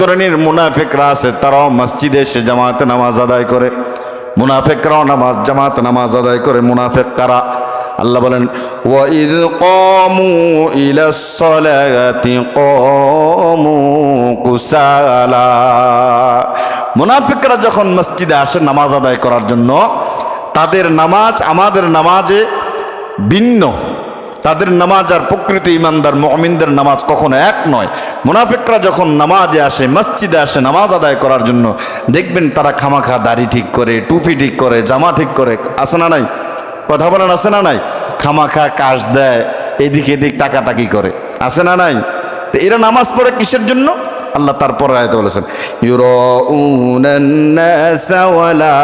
শ্রেণীর মুনাফিকরা আছে, তারাও মসজিদে এসে জামাতে নামাজ আদায় করে। মুনাফিকরাও জামাতে নামাজ আদায় করে। মুনাফিক কারা? আল্লাহ বলেন, ওয়াইদ কামু ইলাস সালাতি কামু কুসালা। মুনাফিকরা যখন মসজিদে আসে নামাজ আদায় করার জন্য, তাদের নামাজ আমাদের নামাজে ভিন্ন। তাদের নামাজ আর প্রকৃত ইমানদার মুমিনদের নামাজ কখনো এক নয়। মুনাফিকরা যখন নামাজে আসে, মসজিদে আসে নামাজ আদায় করার জন্য, দেখবেন তারা খামাখা দাড়ি ঠিক করে, টুপি ঠিক করে, জামা ঠিক করে। আছে না নাই? কথা বলেন, আছে না নাই? খামাখা কাশ দেয়, এদিক এদিক টাকাটাকি করে। আছে না নাই? তো এরা নামাজ পড়ে কিসের জন্য? আল্লাহ তারপর আয়াতে বলেছেন, ইউরাউনান নাসা ওয়ালা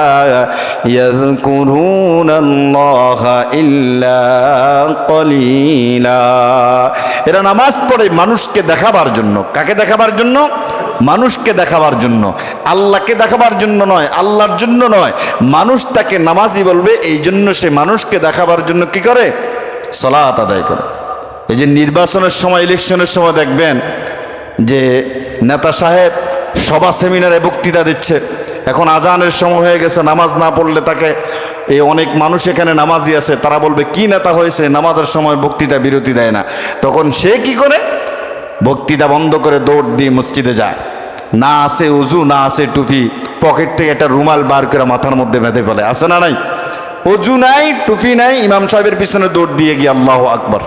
ইয়াযকুরুনাল্লাহা ইল্লা কলিলা। এরা নামাজ পড়ে মানুষকে দেখাবার জন্য। কাকে দেখাবার জন্য? মানুষকে দেখাবার জন্য। আল্লাহকে দেখাবার জন্য নয়, আল্লাহর জন্য নয়। মানুষ তাকে নামাজি বলবে, এই জন্য সে মানুষকে দেখাবার জন্য কি করে? সালাত আদায় করে। এই যে নির্বাচনের সময়, ইলেকশনের সময় দেখবেন যে নেতা সাহেব সভা সেমিনারে বক্তৃতা দিচ্ছে। এখন আজানের সময় হয়ে গেছে, নামাজ না পড়লে তাকে, এই অনেক মানুষ এখানে নামাজি আছে, তারা বলবে কি নেতা হয়েছে, নামাজের সময় বক্তৃতা বিরতি দেয় না। তখন সে কি করে? বক্তৃতা বন্ধ করে দৌড় দিয়ে মসজিদে যায়। না আছে উজু, না আছে টুপি, পকেট থেকে একটা রুমাল বার করে মাথার মধ্যে বেঁধে ফেলে। আছে না নাই? উজু নাই, টুপি নাই, ইমাম সাহেবের পিছনে দৌড় দিয়ে গিয়ে আল্লাহু আকবার।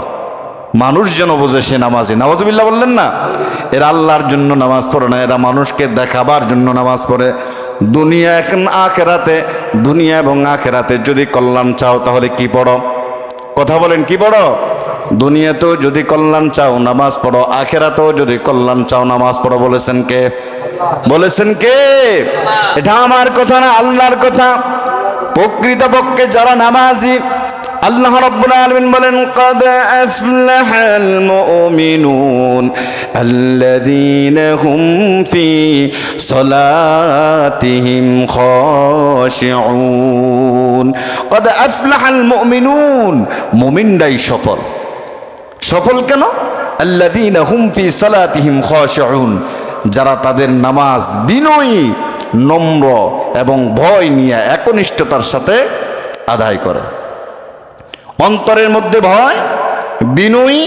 মানুষ যেন বোঝে সে নামাজি। নাউযুবিল্লাহ বললেন না? এরা আল্লাহর জন্য নামাজ পড়ে না, এরা মানুষকে দেখাবার জন্য নামাজ পড়ে। দুনিয়া এখন আখেরাতে, দুনিয়া এবং আখেরাতে যদি কল্যাণ চাও তাহলে কি পড়ো? কথা বলেন, কি পড়ো? দুনিয়াতেও যদি কল্যাণ চাও নামাজ পড়ো, আখেরাতেও যদি কল্যাণ চাও নামাজ পড়ো। বলেছেন কে? বলেছেন কে? এটা আমার কথা না, আল্লাহর কথা। প্রকৃতপক্ষে যারা নামাজি, আল্লাহ রাব্বুল আলামিন বলেন, قد أفلح المؤمنون الذين هم في صلاتهم خاشعون। قد أفلح المؤمنون, মুমিনরাই সফল। সফল কেন? الذين هم في صلاتهم خاشعون, যারা তাদের নামাজ বিনয়ী, নম্র এবং ভয় নিয়ে একনিষ্ঠতার সাথে আদায় করে। অন্তরের মধ্যে ভয়, বিনয়ী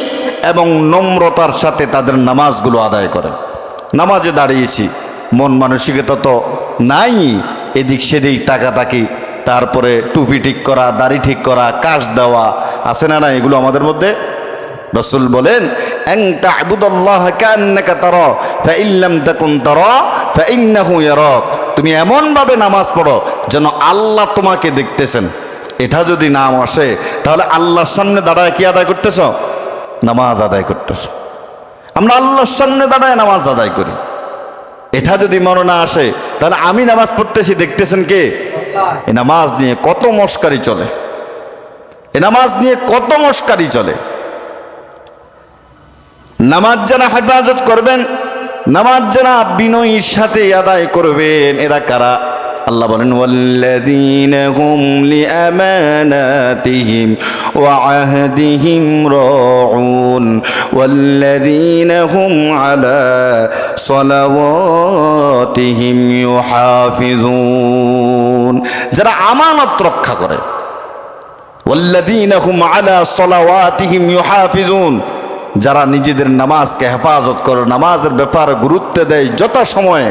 এবং নম্রতার সাথে তাদের নামাজগুলো আদায় করে। নামাজে দাঁড়িয়েছি, মন মানসিকতা তো নাই, এদিক সেদিক তাকাতাকি, তারপরে টুপি ঠিক করা, দাড়ি ঠিক করা, কাশ দেওয়া, আছে না না? এগুলো আমাদের মধ্যে। রাসূল বলেন, আন তা'বুদাল্লাহা কান্নাকা তারা ফাইন লাম তাকুন তারা ফাইন্নাহু ইয়ারাক। তুমি এমনভাবে নামাজ পড়ো যেন আল্লাহ তোমাকে দেখতেছেন। এটা যদি নাম আসে তাহলে আল্লাহর সামনে দাঁড়ায় কি আদায় করতেছ? নামাজ আদায় করতেছ। আমরা আল্লাহর সামনে দাঁড়ায় নামাজ আদায় করি। এটা যদি মনে না আসে তাহলে আমি নামাজ পড়তেছি, দেখতেছেন কে? এই নামাজ নিয়ে কত মস্কারি চলে, এই নামাজ নিয়ে কত মস্কারি চলে। নামাজ যারা হেফাজত করবেন, নামাজ যারা বিনয়ীর সাথে আদায় করবেন, এরা কারা? আল্লাহ বলেন, ওয়াল্লাযীনা হুম লিআমানাতিহিম ওয়া আহদিহিম রাউন ওয়াল্লাযীনা হুম আলা সালাওয়াতিহিম ইউহাফিজুন, যারা আমানত রক্ষা করে। ওয়াল্লাযীনা হুম আলা সালাওয়াতিহিম ইউহাফিজুন, যারা নিজেদের নামাজকে হেফাজত করে, নামাজের ব্যাপারে গুরুত্ব দেয়, যথাসময়ে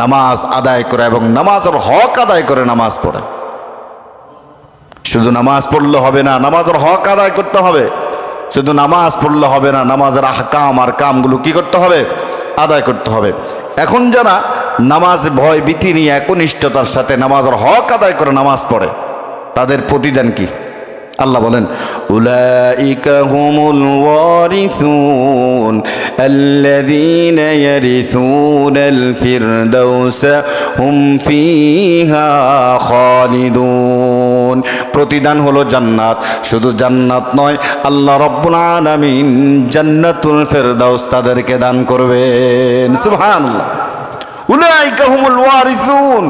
নামাজ আদায় করে এবং নামাজের হক আদায় করে নামাজ পড়ে। শুধু নামাজ পড়লে হবে না, নামাজের হক আদায় করতে হবে। শুধু নামাজ পড়লে হবে না, নামাজের আহকাম আর কামগুলো কি করতে হবে? আদায় করতে হবে। এখন যারা নামাজ ভয় ভীতি নিয়ে একনিষ্ঠতার সাথে নামাজের হক আদায় করে নামাজ পড়ে, তাদের প্রতিদান কি? আল্লাহ বলেন, উলাইকা হুমুল ওয়ারিসুন আল্লাযীনা ইয়ারিসুনাল ফিরদাউসা হুম ফিহা খালিদুন। প্রতিদান হলো জান্নাত। শুধু জান্নাত নয়, আল্লাহ রাব্বুল আলামিন জান্নাতুল ফিরদাউস তাদেরকে দান করবেন। সুবহানাল্লাহ। উলাইকা হুমুল ওয়ারিসুন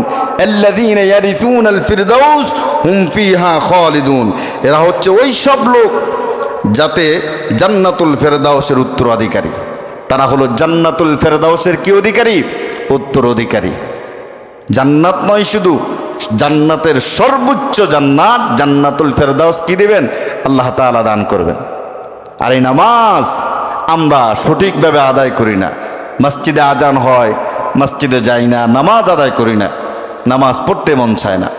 আল্লাযীনা ইয়ারিসুনাল ফিরদাউস হুম ফিহা খালিদুন। এরা হচ্ছে ওই সব লোক যাতে জান্নাতুল ফেরদাউসের উত্তরাধিকারী। তারা হলো জান্নাতুল ফেরদাউসের কি অধিকারী? উত্তর অধিকারী। জান্নাত নয় শুধু, জান্নাতের সর্বোচ্চ জান্নাত জান্নাতুল ফেরদাউস কি দিবেন? আল্লাহ তাআলা দান করবেন। আর এই নামাজ আমরা সঠিকভাবে আদায় করি না। মসজিদে আজান হয়, মসজিদে যাই না, নামাজ আদায় করি না, নামাজ পড়তে মন চায় না।